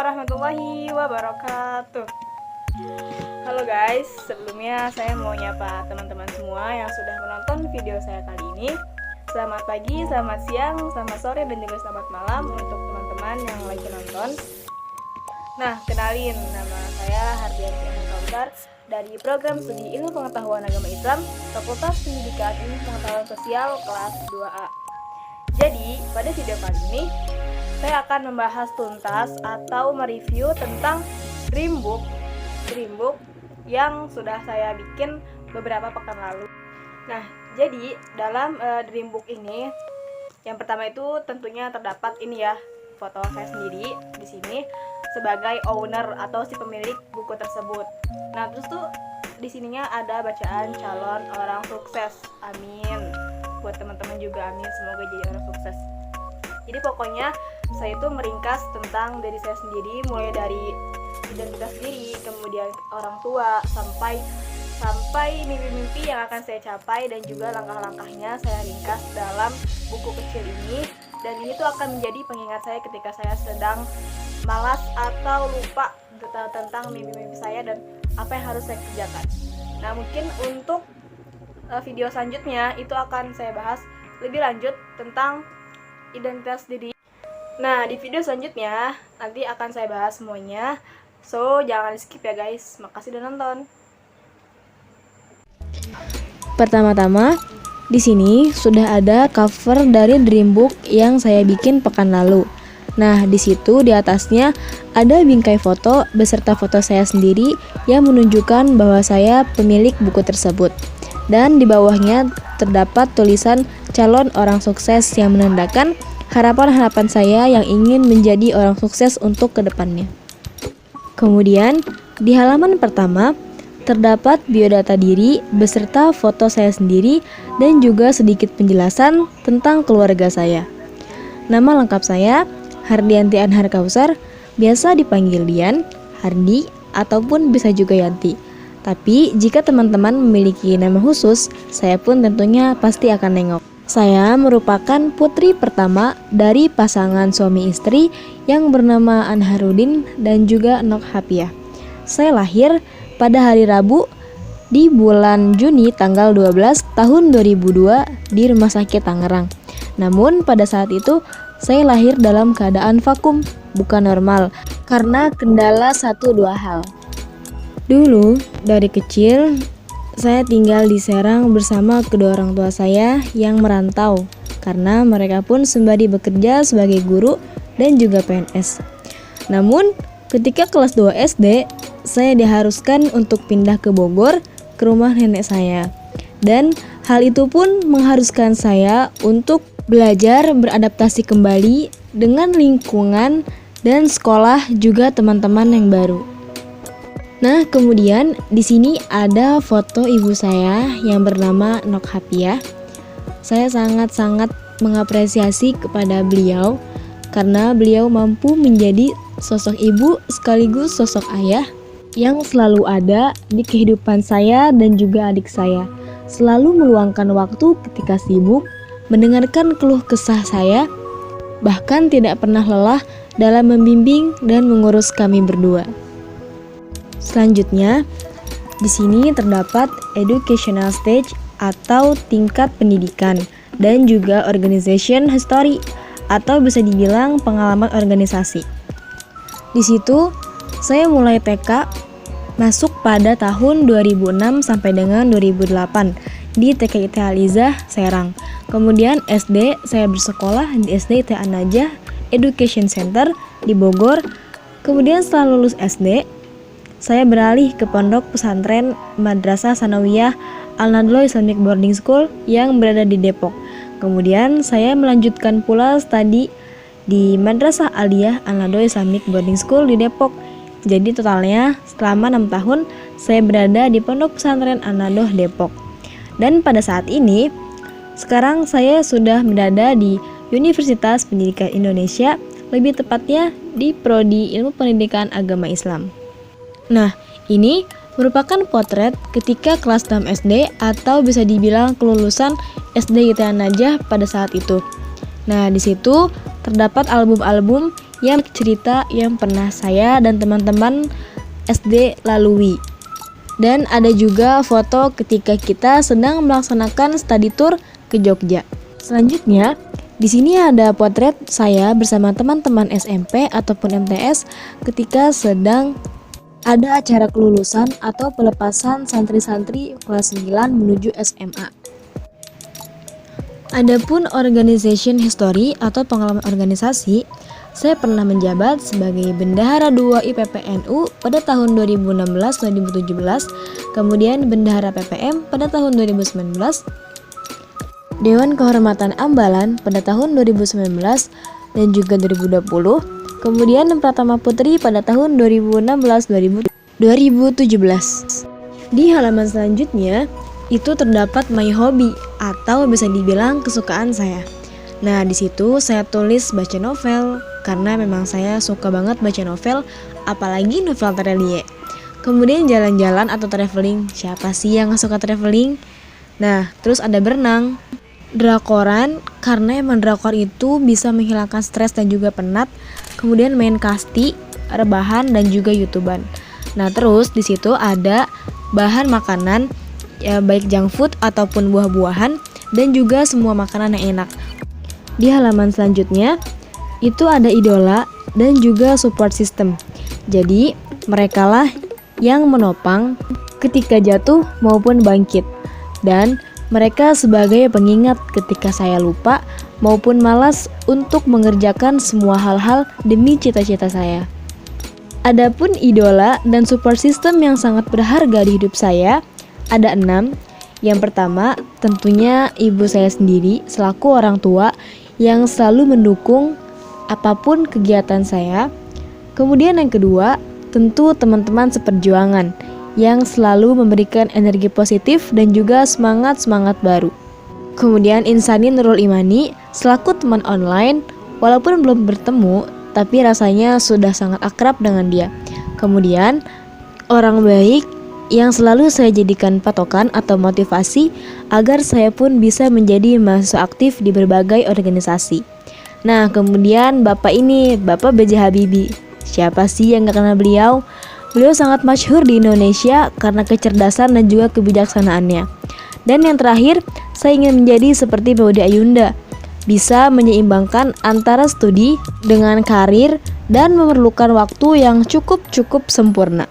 warahmatullahi wabarakatuh. Halo guys, sebelumnya saya mau nyapa teman-teman semua yang sudah menonton video saya kali ini. Selamat pagi, selamat siang, selamat sore, dan juga selamat malam untuk teman-teman yang lagi nonton. Nah, kenalin, nama saya Hardianti Kausar dari Program Studi Ilmu Pengetahuan Agama Islam, Fakultas Pendidikan Ilmu Pengetahuan Sosial kelas 2A. Jadi, pada video kali ini saya akan membahas tuntas atau mereview tentang Dreambook yang sudah saya bikin beberapa pekan lalu. Nah, jadi dalam Dreambook ini, yang pertama itu tentunya terdapat ini ya, foto saya sendiri di sini sebagai owner atau si pemilik buku tersebut. Nah, terus tuh di sininya ada bacaan calon orang sukses. Amin. Buat teman-teman juga amin, semoga jadi orang sukses. Jadi pokoknya saya itu meringkas tentang diri saya sendiri, mulai dari identitas diri, kemudian orang tua, sampai mimpi-mimpi yang akan saya capai, dan juga langkah-langkahnya saya ringkas dalam buku kecil ini. Dan ini tuh akan menjadi pengingat saya ketika saya sedang malas atau lupa tentang mimpi-mimpi saya dan apa yang harus saya kerjakan. Nah, mungkin untuk video selanjutnya itu akan saya bahas lebih lanjut tentang identitas diri. Nah, di video selanjutnya nanti akan saya bahas semuanya. So, jangan skip ya guys. Makasih udah nonton. Pertama-tama, di sini sudah ada cover dari Dreambook yang saya bikin pekan lalu. Nah, di situ di atasnya ada bingkai foto beserta foto saya sendiri yang menunjukkan bahwa saya pemilik buku tersebut. Dan di bawahnya terdapat tulisan calon orang sukses yang menandakan harapan-harapan saya yang ingin menjadi orang sukses untuk kedepannya. Kemudian, di halaman pertama terdapat biodata diri beserta foto saya sendiri dan juga sedikit penjelasan tentang keluarga saya. Nama lengkap saya Hardianti Anhar Kausar, biasa dipanggil Dian, Hardi, ataupun bisa juga Yanti. Tapi jika teman-teman memiliki nama khusus, saya pun tentunya pasti akan nengok. Saya merupakan putri pertama dari pasangan suami istri yang bernama Anharudin dan juga Nok Hapiah. Saya lahir pada hari Rabu di bulan Juni tanggal 12 tahun 2002 di Rumah Sakit Tangerang. Namun pada saat itu saya lahir dalam keadaan vakum, bukan normal, karena kendala 1-2 hal. Dulu, dari kecil, saya tinggal di Serang bersama kedua orang tua saya yang merantau, karena mereka pun sembari bekerja sebagai guru dan juga PNS. Namun, ketika kelas 2 SD, saya diharuskan untuk pindah ke Bogor, ke rumah nenek saya. Dan hal itu pun mengharuskan saya untuk belajar beradaptasi kembali dengan lingkungan dan sekolah juga teman-teman yang baru. Nah, kemudian di sini ada foto ibu saya yang bernama Nok Hapiah. Saya sangat-sangat mengapresiasi kepada beliau karena beliau mampu menjadi sosok ibu sekaligus sosok ayah yang selalu ada di kehidupan saya dan juga adik saya. Selalu meluangkan waktu ketika sibuk, mendengarkan keluh kesah saya, bahkan tidak pernah lelah dalam membimbing dan mengurus kami berdua. Selanjutnya, di sini terdapat educational stage atau tingkat pendidikan dan juga organization history atau bisa dibilang pengalaman organisasi. Di situ, saya mulai TK masuk pada tahun 2006 sampai dengan 2008 di TK IT Alizah Serang. Kemudian SD saya bersekolah di SD IT An-Najah Education Center di Bogor. Kemudian setelah lulus SD, saya beralih ke pondok pesantren Madrasah Sanawiyah Al-Nadlo Islamic Boarding School yang berada di Depok. Kemudian saya melanjutkan pula studi di Madrasah Aliyah Al-Nadlo Islamic Boarding School di Depok. Jadi totalnya selama 6 tahun saya berada di pondok pesantren Al-Nadlo Depok. Dan pada saat ini, sekarang saya sudah berada di Universitas Pendidikan Indonesia, lebih tepatnya di Prodi Ilmu Pendidikan Agama Islam. Nah, ini merupakan potret ketika kelas 6 SD atau bisa dibilang kelulusan SD IT An-Najah pada saat itu. Nah, di situ terdapat album-album yang cerita yang pernah saya dan teman-teman SD lalui. Dan ada juga foto ketika kita sedang melaksanakan study tour ke Jogja. Selanjutnya, di sini ada potret saya bersama teman-teman SMP ataupun MTS ketika sedang ada acara kelulusan atau pelepasan santri-santri kelas 9 menuju SMA. Adapun organization history atau pengalaman organisasi, saya pernah menjabat sebagai Bendahara 2 IPPNU pada tahun 2016-2017, kemudian Bendahara PPM pada tahun 2019, Dewan Kehormatan Ambalan pada tahun 2019 dan juga 2020, kemudian Pratama Putri pada tahun 2016-2017. Di halaman selanjutnya, itu terdapat my hobby atau bisa dibilang kesukaan saya. Nah, di situ saya tulis baca novel karena memang saya suka banget baca novel, apalagi novel Terelie. Kemudian jalan-jalan atau traveling. Siapa sih yang gak suka traveling? Nah, terus ada berenang. Drakoran, karena emang drakor itu bisa menghilangkan stres dan juga penat. Kemudian main kasti, rebahan dan juga YouTuber. Nah, terus di situ ada bahan makanan ya, baik junk food ataupun buah-buahan dan juga semua makanan yang enak. Di halaman selanjutnya itu ada idola dan juga support system. Jadi, merekalah yang menopang ketika jatuh maupun bangkit. Dan mereka sebagai pengingat ketika saya lupa maupun malas untuk mengerjakan semua hal-hal demi cita-cita saya. Adapun idola dan support system yang sangat berharga di hidup saya ada 6. Yang pertama tentunya ibu saya sendiri selaku orang tua yang selalu mendukung apapun kegiatan saya. Kemudian yang kedua tentu teman-teman seperjuangan yang selalu memberikan energi positif dan juga semangat-semangat baru. Kemudian Insani Nurul Imani selaku teman online, walaupun belum bertemu, tapi rasanya sudah sangat akrab dengan dia. Kemudian orang baik yang selalu saya jadikan patokan atau motivasi agar saya pun bisa menjadi mahasiswa aktif di berbagai organisasi. Nah, kemudian Bapak ini, Bapak B.J. Habibie. Siapa sih yang gak kenal beliau? Beliau sangat masyhur di Indonesia karena kecerdasan dan juga kebijaksanaannya. Dan yang terakhir, saya ingin menjadi seperti Maudy Ayunda, bisa menyeimbangkan antara studi dengan karir dan memerlukan waktu yang cukup sempurna.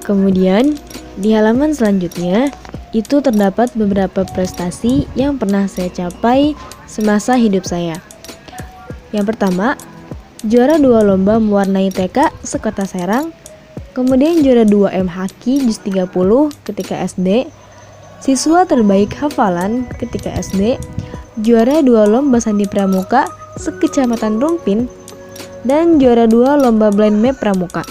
Kemudian, di halaman selanjutnya, itu terdapat beberapa prestasi yang pernah saya capai semasa hidup saya. Yang pertama, juara 2 lomba mewarnai TK sekota Serang. Kemudian juara 2 M-Haki Jus 30 ketika SD, siswa terbaik hafalan ketika SD, juara 2 lomba sandi pramuka sekecamatan Rumpin, dan juara 2 lomba blind map pramuka.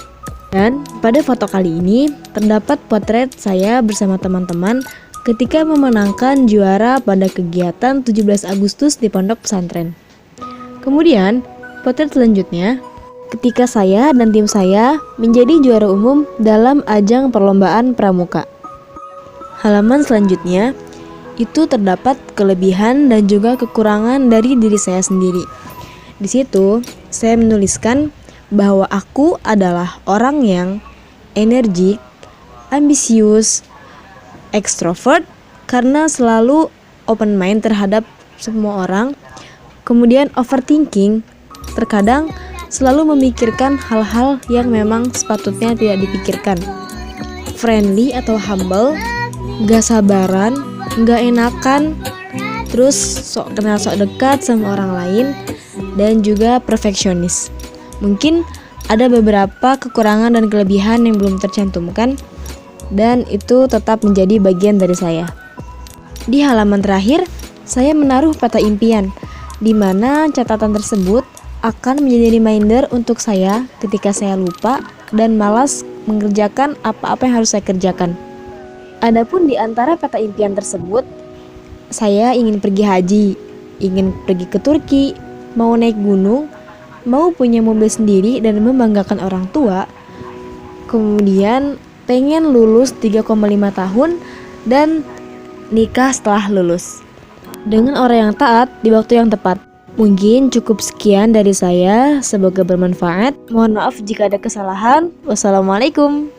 Dan pada foto kali ini terdapat potret saya bersama teman-teman ketika memenangkan juara pada kegiatan 17 Agustus di pondok pesantren. Kemudian potret selanjutnya ketika saya dan tim saya menjadi juara umum dalam ajang perlombaan pramuka. Halaman selanjutnya itu terdapat kelebihan dan juga kekurangan dari diri saya sendiri. Di situ saya menuliskan bahwa aku adalah orang yang energik, ambisius, ekstrovert karena selalu open mind terhadap semua orang. Kemudian overthinking, terkadang selalu memikirkan hal-hal yang memang sepatutnya tidak dipikirkan. Friendly atau humble, gak sabaran, gak enakan, terus sok kenal sok dekat sama orang lain, dan juga perfeksionis. Mungkin ada beberapa kekurangan dan kelebihan yang belum tercantumkan, dan itu tetap menjadi bagian dari saya. Di halaman terakhir, saya menaruh peta impian, di mana catatan tersebut akan menjadi reminder untuk saya ketika saya lupa dan malas mengerjakan apa-apa yang harus saya kerjakan. Adapun di antara peta impian tersebut, saya ingin pergi haji, ingin pergi ke Turki, mau naik gunung, mau punya mobil sendiri dan membanggakan orang tua. Kemudian pengen lulus 3,5 tahun dan nikah setelah lulus dengan orang yang taat di waktu yang tepat. Mungkin cukup sekian dari saya, semoga bermanfaat. Mohon maaf jika ada kesalahan. Wassalamualaikum.